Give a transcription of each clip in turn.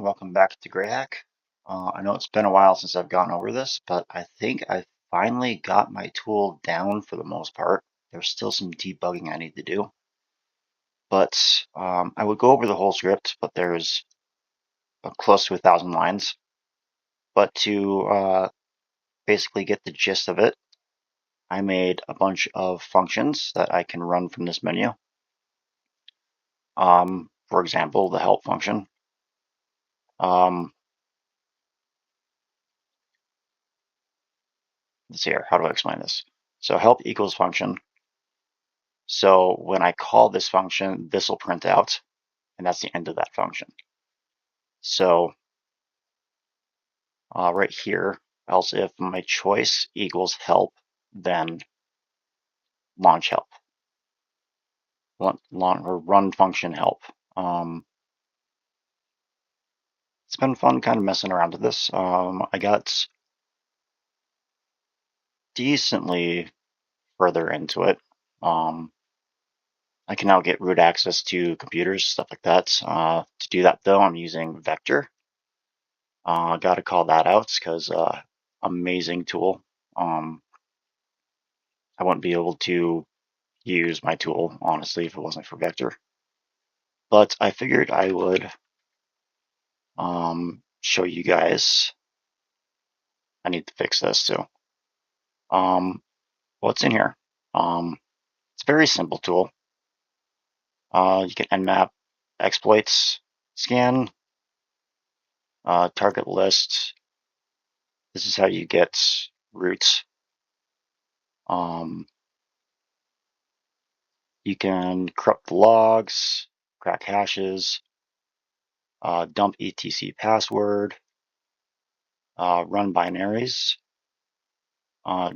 everyone, welcome back to Greyhack. I know it's been a while since I've gone over this, but I think I finally got my tool down for the most part. There's still some debugging I need to do, but I would go over the whole script, but there's close to 1,000 lines. But to basically get the gist of it, I made a bunch of functions that I can run from this menu. For example, the help function. Let's see here, how do I explain this? So help equals function. So when I call this function, this will print out, and that's the end of that function. So right here, else if my choice equals help, then launch help, or run function help. It's been fun kind of messing around with this. I got decently further into it. I can now get root access to computers, stuff like that. To do that, though, I'm using Vector. Got to call that out because amazing tool. I wouldn't be able to use my tool, honestly, if it wasn't for Vector. But I figured I would show you guys. I need to fix this too. What's in here? It's a very simple tool. You can nmap, exploits, scan, target list. This is how you get roots. You can corrupt logs, crack hashes, dump etc password, run binaries,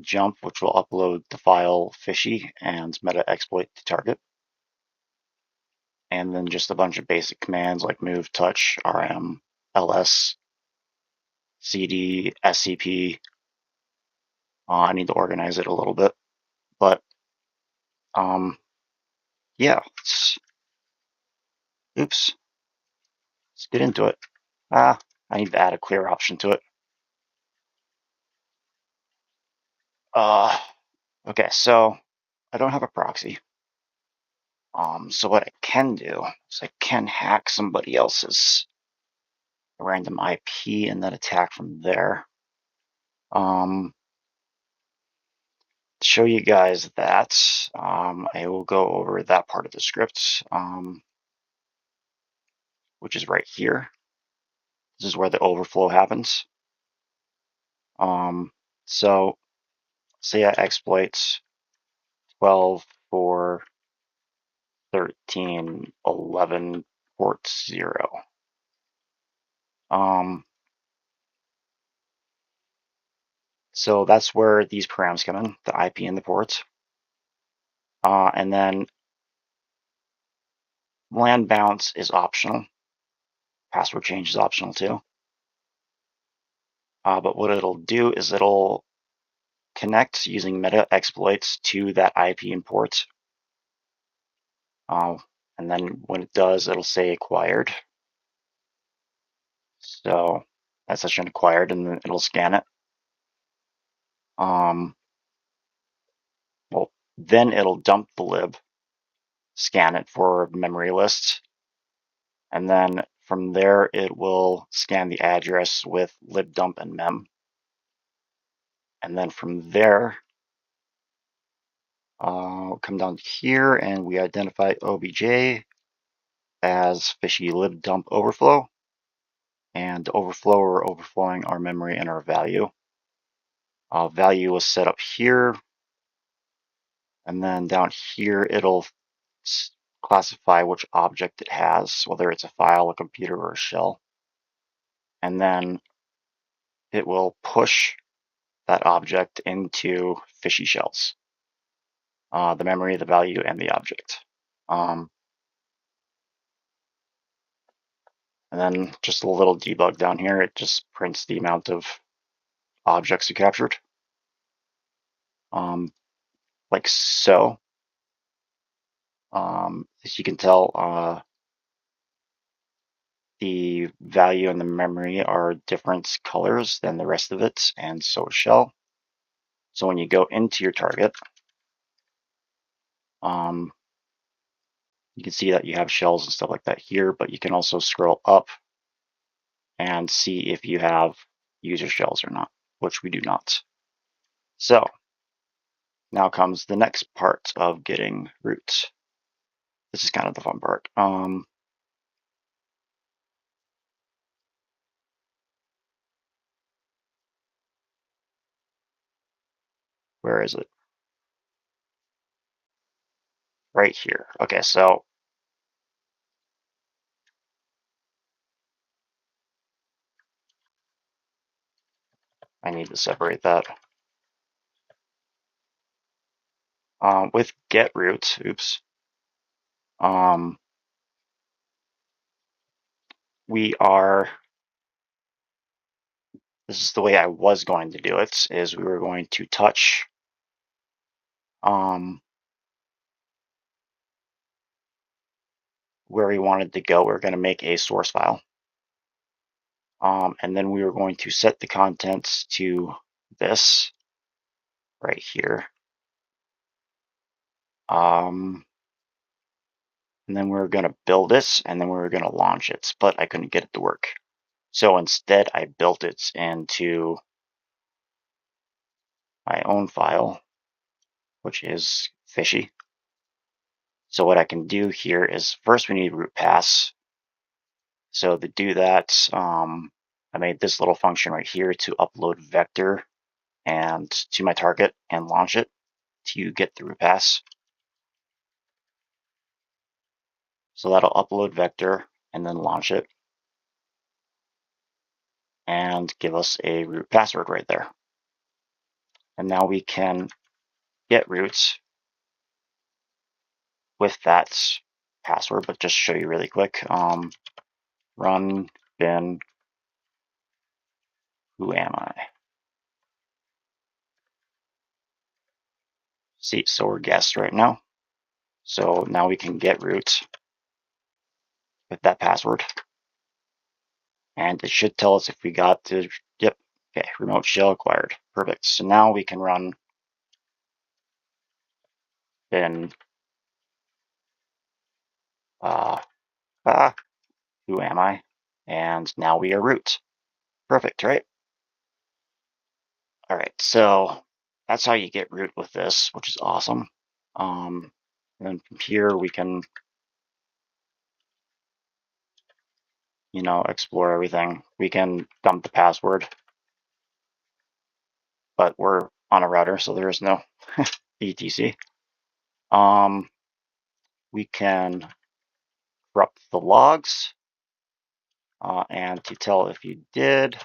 jump, which will upload the file fishy and meta exploit to target, and then just a bunch of basic commands like move, touch, rm, ls, cd, scp. I need to organize it a little bit, but yeah, oops, let's get into it. I need to add a clear option to it. Okay, so I don't have a proxy. So what I can do is I can hack somebody else's random IP and then attack from there. To show you guys that, I will go over that part of the script, which is right here. This is where the overflow happens. So say I exploit 12 for 13 11 port 0. So that's where these params come in, the IP and the ports. And then LAN bounce is optional. Password change is optional too. But what it'll do is it'll connect using meta exploits to that IP and port. And then when it does, it'll say acquired. So that's such an acquired, and then it'll scan it. Well, then it'll dump the lib, scan it for memory lists, and then from there it will scan the address with libdump and mem. And then from there, we'll come down here and we identify obj as fishy libdump overflow, and overflow or overflowing our memory and our value. Value was set up here, and then down here it'll classify which object it has, whether it's a file, a computer, or a shell. And then it will push that object into fishy shells. The memory, the value, and the object. And then just a little debug down here, it just prints the amount of objects you captured. Like so. As you can tell, the value and the memory are different colors than the rest of it, and so is shell. So when you go into your target, you can see that you have shells and stuff like that here, but you can also scroll up and see if you have user shells or not, which we do not. So now comes the next part of getting root. This is kind of the fun part. Where is it? Right here. Okay, so I need to separate that. With get root, oops. This is the way I was going to do it, is we were going to touch where we wanted to go. We're going to make a source file. And then we were going to set the contents to this right here. And then we were going to build this, and then we were going to launch it, but I couldn't get it to work. So instead, I built it into my own file, which is fishy. So what I can do here is first we need root pass. So to do that, I made this little function right here to upload vector and to my target and launch it to get the root pass. So that'll upload vector and then launch it and give us a root password right there. And now we can get roots with that password, but just show you really quick. Run bin who am I? See, so we're guessed right now. So now we can get root with that password. And it should tell us if we got to, yep, okay, remote shell acquired. Perfect. So now we can run bin who am I? And now we are root. Perfect, right? All right, so that's how you get root with this, which is awesome. And then from here we can, explore everything. We can dump the password, but we're on a router, so there is no etc. We can corrupt the logs, and to tell if you did,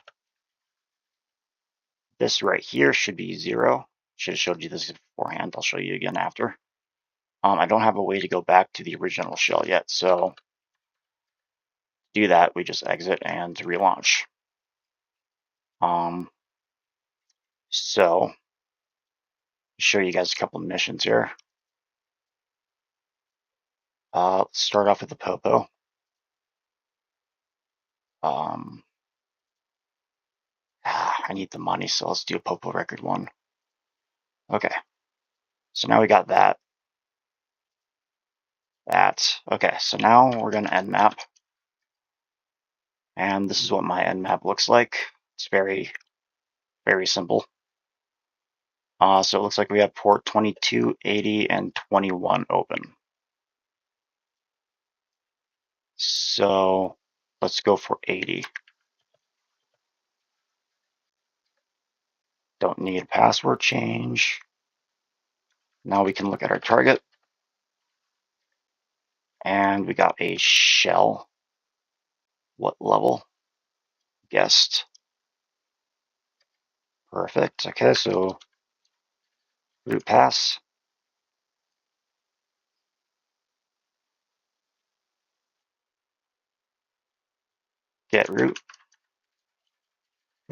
this right here should be 0. Should have showed you this beforehand. I'll show you again after. I don't have a way to go back to the original shell yet, so to do that, we just exit and relaunch. So show you guys a couple of missions here. Let's start off with the Popo. I need the money, so let's do a Popo record 1. Okay, so now we got that. Okay, so now we're going to end map. And this is what my end map looks like. It's very, very simple. So it looks like we have port 22, 80, and 21 open. So let's go for 80. Don't need a password change. Now we can look at our target. And we got a shell. What level? Guessed. Perfect. Okay, so root pass. Get root.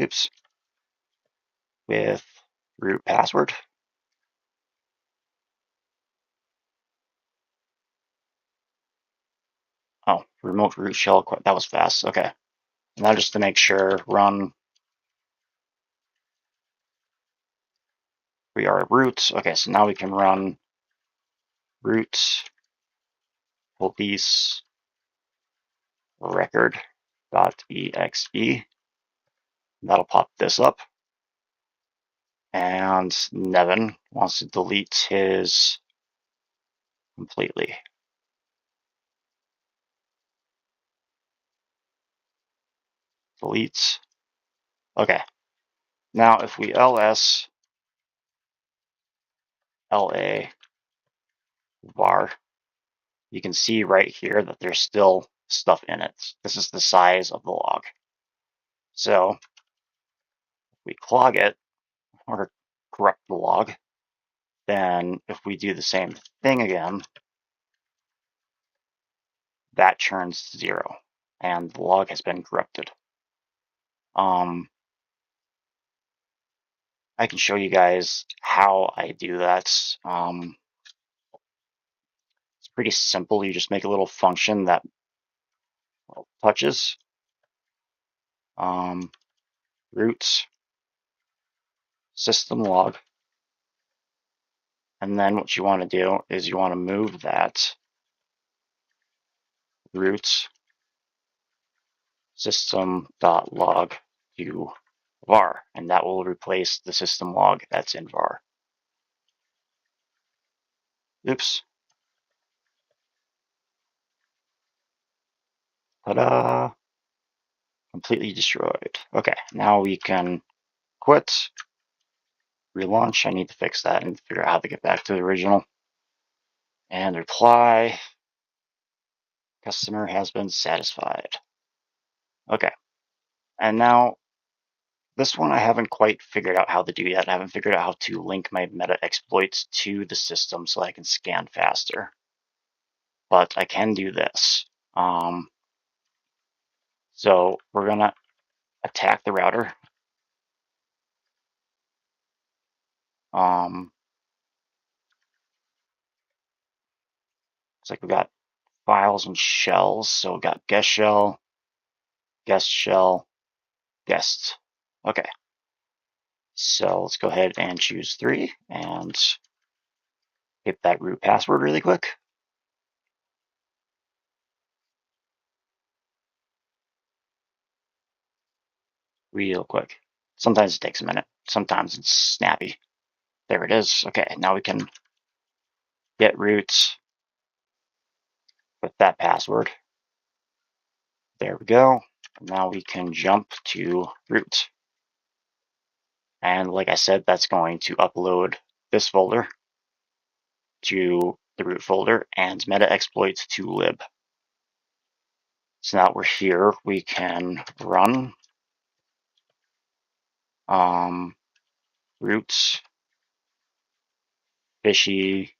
Oops. With root password. Oh, remote root shell. That was fast. Okay. Now just to make sure, run. We are root. Okay, so now we can run root police record.exe. That'll pop this up. And Nevin wants to delete his completely. Delete. Okay. Now if we ls la var, you can see right here that there's still stuff in it. This is the size of the log. So if we clog it or corrupt the log, then if we do the same thing again, that turns to 0 and the log has been corrupted. I can show you guys how I do that. It's pretty simple. You just make a little function that touches root system log, and then what you want to do is you want to move that root system.log to var, and that will replace the system log that's in var. Oops. Ta-da! Completely destroyed. Okay, now we can quit, relaunch. I need to fix that and figure out how to get back to the original. And reply, customer has been satisfied. Okay, and now this one I haven't quite figured out how to do yet. I haven't figured out how to link my meta exploits to the system so I can scan faster. But I can do this. So we're gonna attack the router. Looks like we got files and shells. So we got guest shell, guest. Okay. So let's go ahead and choose 3 and hit that root password really quick. Real quick. Sometimes it takes a minute. Sometimes it's snappy. There it is. Okay, now we can get roots with that password. There we go. Now we can jump to root. And like I said, that's going to upload this folder to the root folder and meta exploits to lib. So now we're here, we can run roots fishy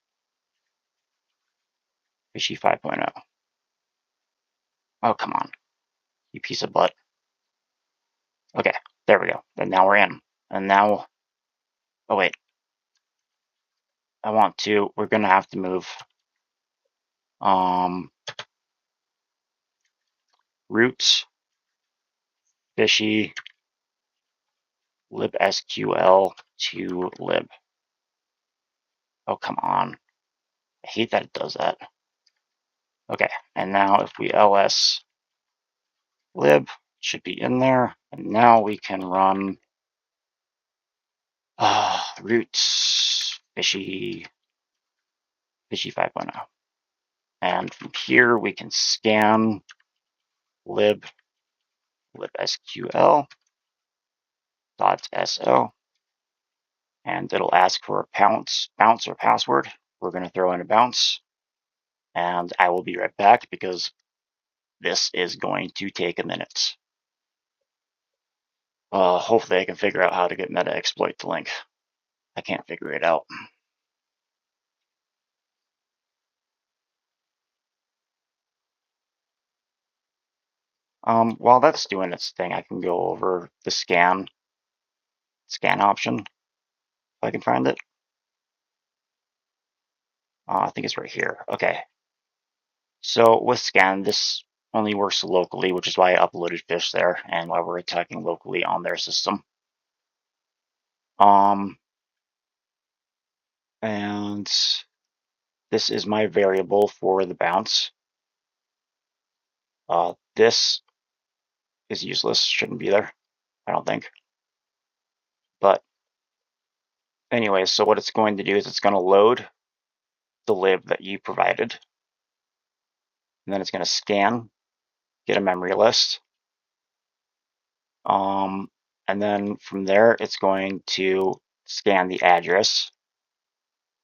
5.0. Oh, come on, you piece of butt. Okay, there we go. And now we're in. And now, oh wait, we're gonna have to move roots fishy libsql to lib. Oh, come on. I hate that it does that. Okay, and now if we ls lib, it should be in there. And now we can run roots fishy 5.0. And from here we can scan libsql.so, and it'll ask for a bounce or password. We're going to throw in a bounce, and I will be right back because this is going to take a minute. Hopefully I can figure out how to get meta exploit to link. I can't figure it out. While that's doing its thing, I can go over the scan option if I can find it. I think it's right here. Okay. So with scan, this only works locally, which is why I uploaded fish there and why we're attacking locally on their system. And this is my variable for the bounce. This is useless, shouldn't be there, I don't think. But anyway, so what it's going to do is it's going to load the lib that you provided, and then it's going to scan, get a memory list, and then from there it's going to scan the address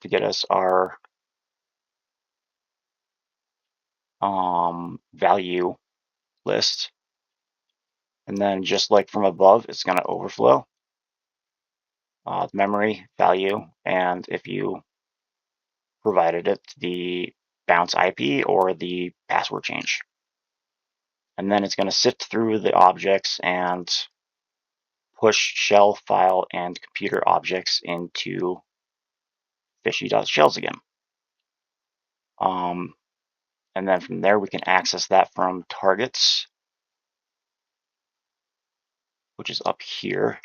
to get us our value list, and then just like from above, it's going to overflow memory value, and if you provided it the bounce IP or the password change. And then it's going to sift through the objects and push shell, file, and computer objects into fishy.shells again. And then from there, we can access that from targets, which is up here.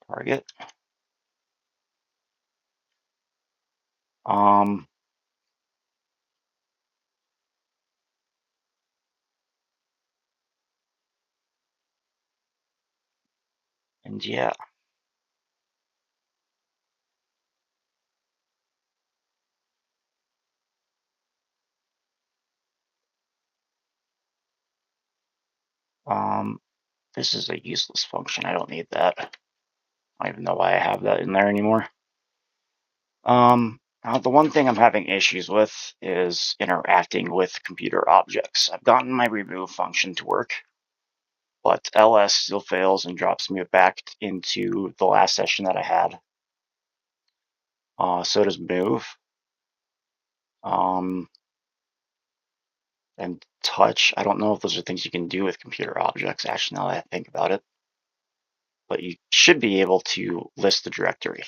Target. And yeah. This is a useless function. I don't need that. I don't even know why I have that in there anymore. The one thing I'm having issues with is interacting with computer objects. I've gotten my remove function to work, but ls still fails and drops me back into the last session that I had. So does move. And touch. I don't know if those are things you can do with computer objects, actually, now that I think about it. But you should be able to list the directory.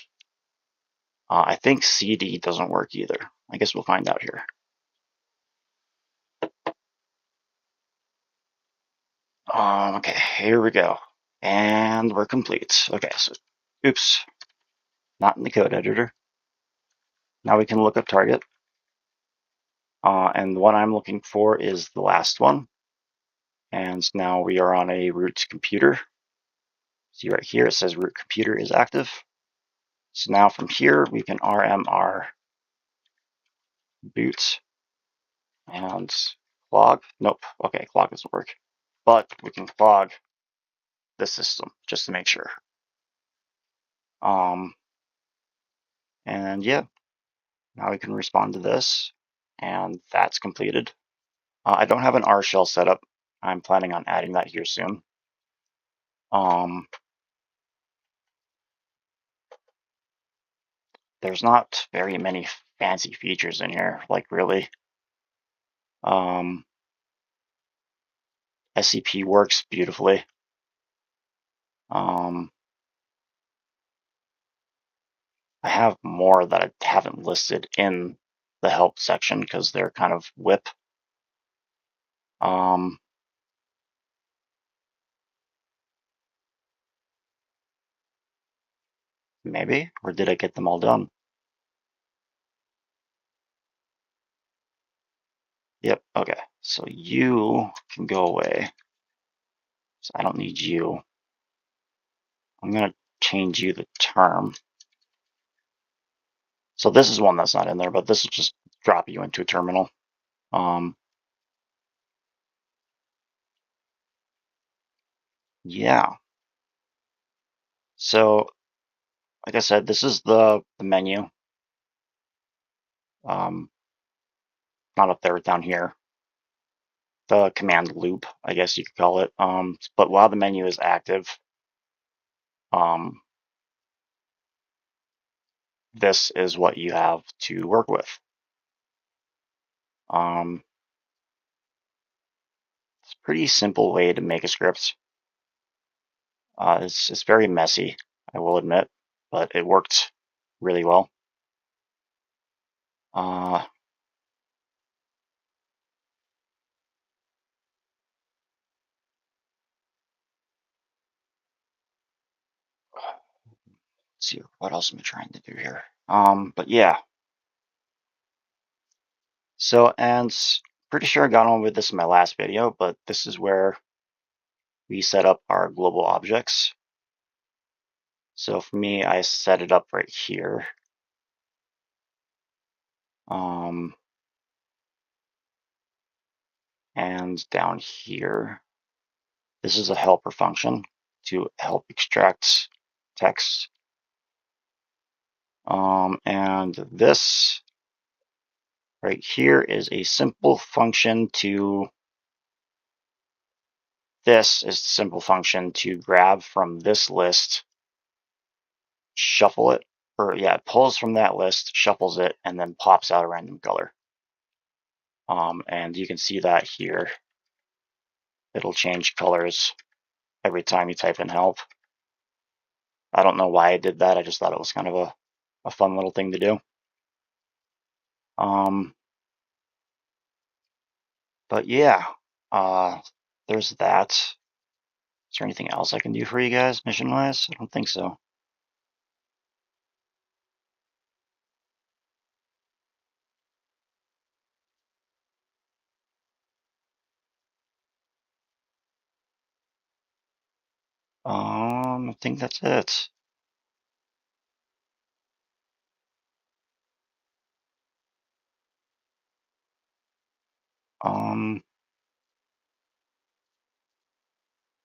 I think cd doesn't work either. I guess we'll find out here. Okay, here we go. And we're complete. Okay, so, oops, not in the code editor. Now we can look up target. And what I'm looking for is the last one. And now we are on a root computer. See right here, it says root computer is active. So now from here, we can rmr boot and clog. Nope, okay, clog doesn't work. But we can clog the system just to make sure. And yeah, now we can respond to this, and that's completed. I don't have an R shell set up. I'm planning on adding that here soon. There's not very many fancy features in here, like really. SCP works beautifully. I have more that I haven't listed in the help section because they're kind of whip. Maybe, or did I get them all done? Yep, okay, so you can go away. So I don't need you. I'm gonna change you the term. So this is one that's not in there, but this will just drop you into a terminal. Yeah. So, like I said, this is the menu. Not up there, down here. The command loop, I guess you could call it. But while the menu is active, this is what you have to work with. It's a pretty simple way to make a script. It's very messy, I will admit, but it worked really well. Let's see, what else am I trying to do here? But yeah. So, and pretty sure I got on with this in my last video, but this is where we set up our global objects. So for me, I set it up right here. And down here, this is a helper function to help extract text. And this right here is a simple function to, this is the simple function to grab from this list, shuffle it, or yeah, it pulls from that list, shuffles it, and then pops out a random color. And you can see that here. It'll change colors every time you type in help. I don't know why I did that. I just thought it was kind of a fun little thing to do. But yeah, there's that. Is there anything else I can do for you guys, mission-wise? I don't think so. I think that's it.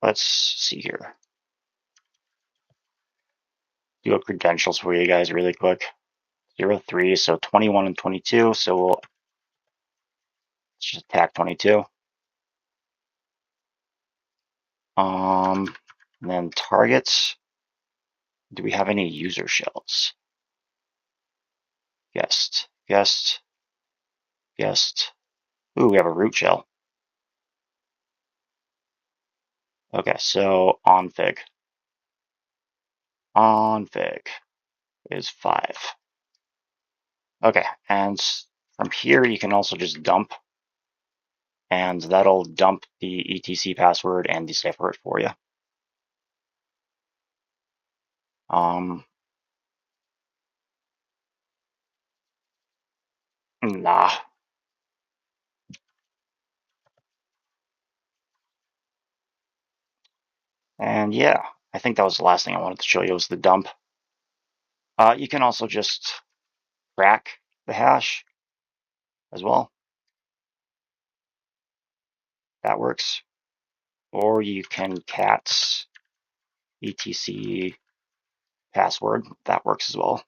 Let's see here. Do a credentials for you guys really quick. 03, so 21 and 22. So we'll just attack 22. And then targets. Do we have any user shells? Guest, guest, guest. Ooh, we have a root shell. Okay, so onfig. Onfig is 5. Okay, and from here you can also just dump, and that'll dump the etc password and decipher it for you. Nah. And yeah, I think that was the last thing I wanted to show you was the dump. You can also just crack the hash as well. That works. Or you can cats etc password. That works as well.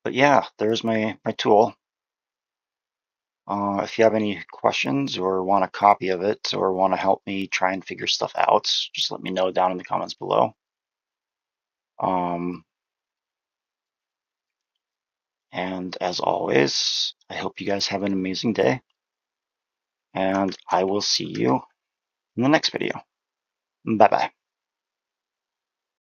But yeah, there's my tool. If you have any questions or want a copy of it or want to help me try and figure stuff out, just let me know down in the comments below. And as always, I hope you guys have an amazing day. And I will see you in the next video. Bye-bye.